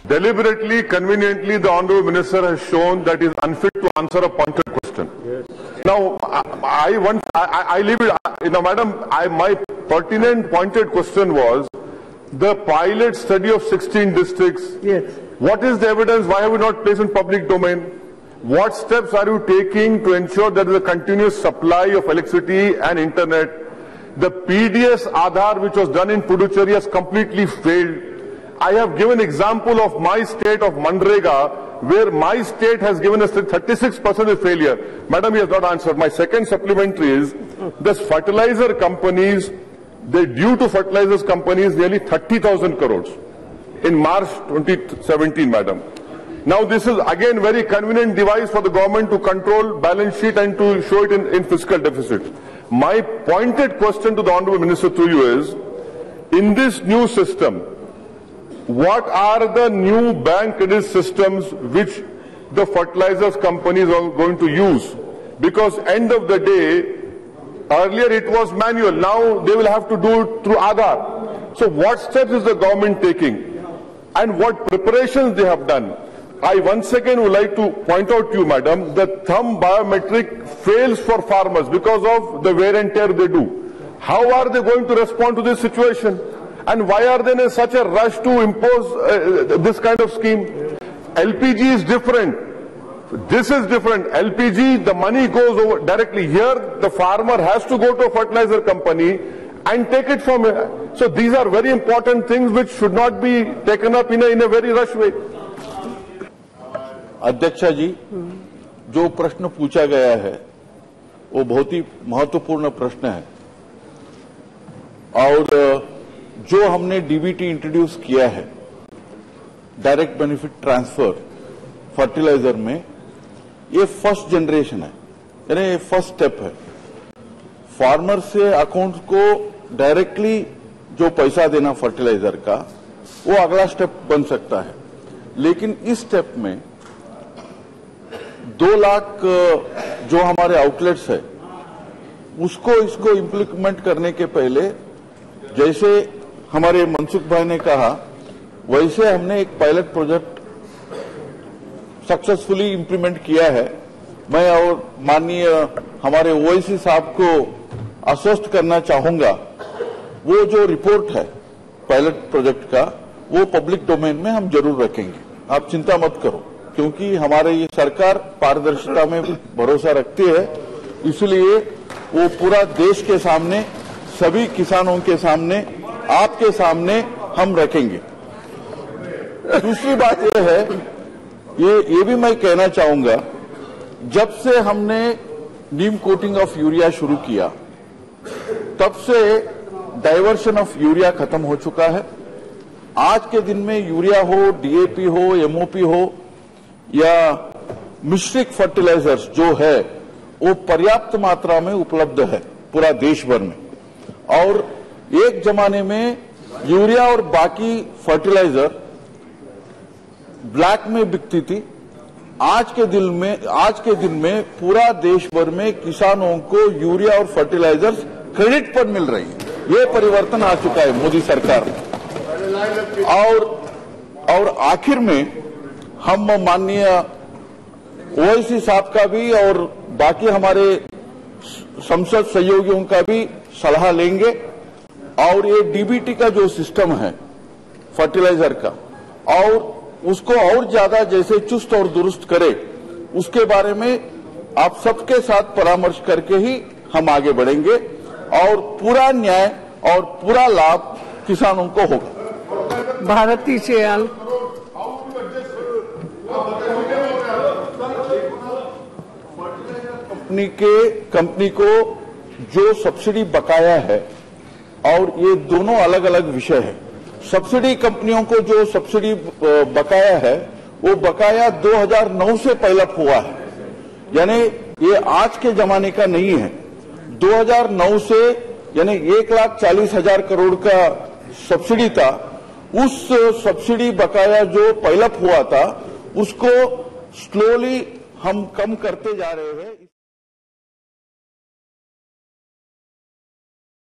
Deliberately, conveniently, the Honourable Minister has shown that he is unfit to answer a pointed question. Yes. Now, I leave it. Madam, my pertinent pointed question was the pilot study of 16 districts. Yes. What is the evidence? Why have you not placed in public domain? What steps are you taking to ensure there is a continuous supply of electricity and internet? The PDS Aadhaar, which was done in Puducherry, has completely failed. I have given example of my state of Manrega, where my state has given us 36% of failure. Madam, he has not answered. My second supplementary is, the fertilizer companies, the due to fertilizers companies nearly 30,000 crores in March 2017, madam. Now this is again very convenient device for the government to control balance sheet and to show it in fiscal deficit. My pointed question to the Honourable Minister through you is, in this new system, what are the new bank credit systems which the fertilizers companies are going to use? Because end of the day, earlier it was manual, now they will have to do it through Aadhaar. So what steps is the government taking and what preparations they have done? I once again would like to point out to you, madam, the thumb biometric fails for farmers because of the wear and tear they do. How are they going to respond to this situation? And why are they in such a rush to impose this kind of scheme? LPG is different. This is different. LPG, the money goes over directly. Here, the farmer has to go to a fertilizer company and take it from here. So these are very important things which should not be taken up in a very rush way. अध्यक्षा जी, जो प्रश्न पूछा गया है वो बहुत ही महत्वपूर्ण प्रश्न है और जो हमने डीबीटी इंट्रोड्यूस किया है, डायरेक्ट बेनिफिट ट्रांसफर फर्टिलाइजर में, ये फर्स्ट जनरेशन है, यानी फर्स्ट स्टेप है। फार्मर से अकाउंट को डायरेक्टली जो पैसा देना फर्टिलाइजर का, वो अगला स्टेप बन सकता है। लेकिन इस स्टेप में 2 लाख जो हमारे आउटलेट्स है, इसको इंप्लीमेंट करने के पहले, जैसे हमारे मनसुख भाई ने कहा, वैसे हमने एक पायलट प्रोजेक्ट सक्सेसफुली इंप्लीमेंट किया है। मैं और माननीय हमारे ओवैसी साहब को आश्वस्त करना चाहूंगा, वो जो रिपोर्ट है पायलट प्रोजेक्ट का, वो पब्लिक डोमेन में हम जरूर रखेंगे। आप चिंता मत करो, क्योंकि हमारी ये सरकार पारदर्शिता में भरोसा रखती है, इसलिए वो पूरा देश के सामने, सभी किसानों के सामने, आपके सामने हम रखेंगे। दूसरी बात यह है, ये भी मैं कहना चाहूंगा, जब से हमने नीम कोटिंग ऑफ यूरिया शुरू किया, तब से डाइवर्शन ऑफ यूरिया खत्म हो चुका है। आज के दिन में यूरिया हो, डीएपी हो, एमओपी हो या मिश्रित फर्टिलाइजर्स जो है, वो पर्याप्त मात्रा में उपलब्ध है पूरा देश भर में। और एक जमाने में यूरिया और बाकी फर्टिलाइजर ब्लैक में बिकती थी। आज के दिन में पूरा देश भर में किसानों को यूरिया और फर्टिलाइजर्स क्रेडिट पर मिल रही है। ये परिवर्तन आ चुका है मोदी सरकार में। और आखिर में हम माननीय ओवैसी साहब का भी और बाकी हमारे संसद सहयोगियों का भी सलाह लेंगे और ये डीबीटी का जो सिस्टम है फर्टिलाइजर का, और उसको और ज्यादा जैसे चुस्त और दुरुस्त करे, उसके बारे में आप सबके साथ परामर्श करके ही हम आगे बढ़ेंगे और पूरा न्याय और पूरा लाभ किसानों को होगा। भारती चेयाल। कंपनी को जो सब्सिडी बकाया है, और ये दोनों अलग अलग विषय है। सब्सिडी कंपनियों को जो सब्सिडी बकाया है, वो बकाया 2009 से पहले हुआ है, यानी ये आज के जमाने का नहीं है। 2009 से यानी 1,40,000 करोड़ का सब्सिडी था, उस सब्सिडी बकाया जो पहले हुआ था, उसको स्लोली हम कम करते जा रहे हैं।